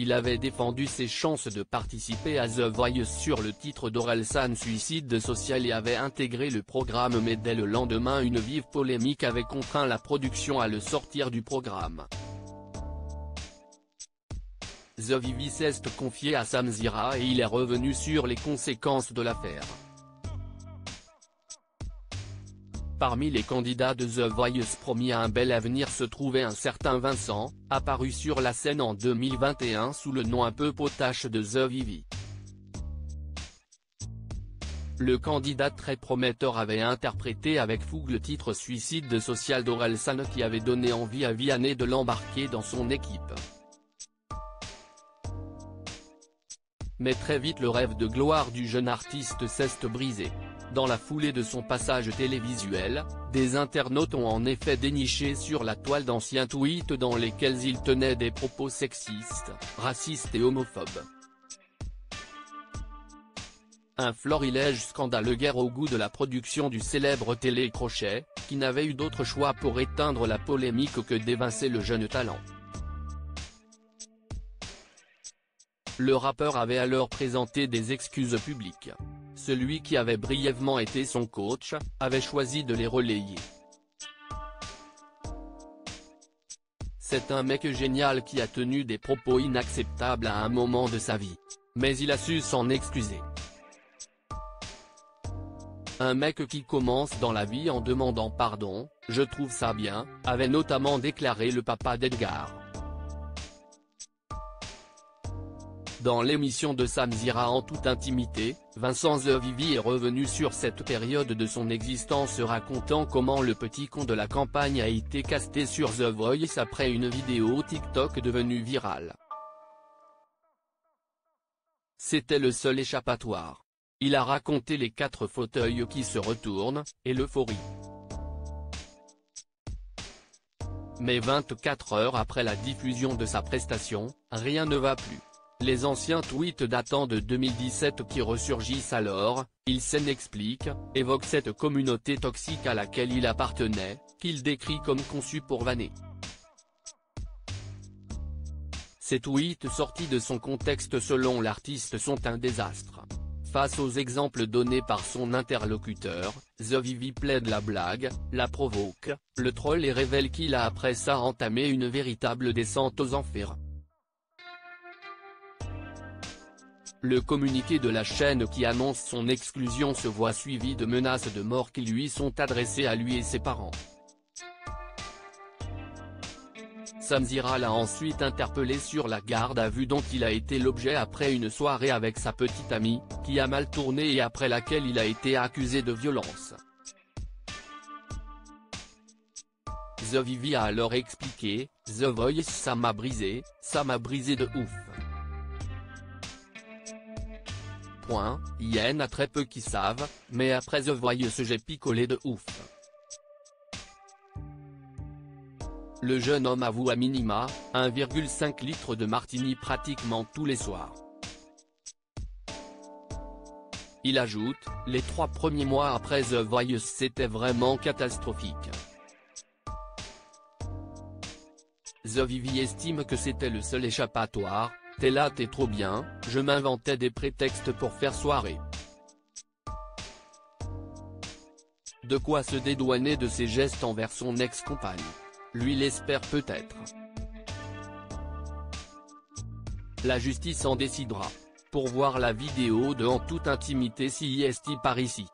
il avait défendu ses chances de participer à The Voice sur le titre d'Orelsan Suicide Social et avait intégré le programme, mais dès le lendemain une vive polémique avait contraint la production à le sortir du programme. The Vivi s'est confié à Samzira et il est revenu sur les conséquences de l'affaire. Parmi les candidats de The Voice promis à un bel avenir se trouvait un certain Vincent, apparu sur la scène en 2021 sous le nom un peu potache de The Vivi. Le candidat très prometteur avait interprété avec fougue le titre Suicide Social d'Orelsan qui avait donné envie à Vianney de l'embarquer dans son équipe. Mais très vite le rêve de gloire du jeune artiste s'est brisé. Dans la foulée de son passage télévisuel, des internautes ont en effet déniché sur la toile d'anciens tweets dans lesquels il tenait des propos sexistes, racistes et homophobes. Un florilège scandaleux guère au goût de la production du célèbre télécrochet, qui n'avait eu d'autre choix pour éteindre la polémique que d'évincer le jeune talent. Le rappeur avait alors présenté des excuses publiques. Celui qui avait brièvement été son coach, avait choisi de les relayer. C'est un mec génial qui a tenu des propos inacceptables à un moment de sa vie. Mais il a su s'en excuser. Un mec qui commence dans la vie en demandant pardon, je trouve ça bien, avait notamment déclaré le papa d'Edgar. Dans l'émission de Samzira en toute intimité, Vincent The Vivi est revenu sur cette période de son existence racontant comment le petit con de la campagne a été casté sur The Voice après une vidéo TikTok devenue virale. C'était le seul échappatoire. Il a raconté les 4 fauteuils qui se retournent, et l'euphorie. Mais 24 heures après la diffusion de sa prestation, rien ne va plus. Les anciens tweets datant de 2017 qui ressurgissent alors, il s'en explique, évoquent cette communauté toxique à laquelle il appartenait, qu'il décrit comme conçue pour vanner. Ces tweets sortis de son contexte selon l'artiste sont un désastre. Face aux exemples donnés par son interlocuteur, The Vivi plaide la blague, la provoque, le troll et révèle qu'il a après ça entamé une véritable descente aux enfers. Le communiqué de la chaîne qui annonce son exclusion se voit suivi de menaces de mort qui lui sont adressées à lui et ses parents. Samzira l'a ensuite interpellé sur la garde à vue dont il a été l'objet après une soirée avec sa petite amie, qui a mal tourné et après laquelle il a été accusé de violence. The Vivi a alors expliqué, The Voice ça m'a brisé de ouf. Il y en a très peu qui savent, mais après The Voice j'ai picolé de ouf. Le jeune homme avoue à minima, 1,5 litres de martini pratiquement tous les soirs. Il ajoute, les 3 premiers mois après The Voice c'était vraiment catastrophique. The Vivi estime que c'était le seul échappatoire. T'es là, t'es trop bien, je m'inventais des prétextes pour faire soirée. De quoi se dédouaner de ses gestes envers son ex-compagne. Lui l'espère peut-être. La justice en décidera. Pour voir la vidéo de En toute intimité si est par ici.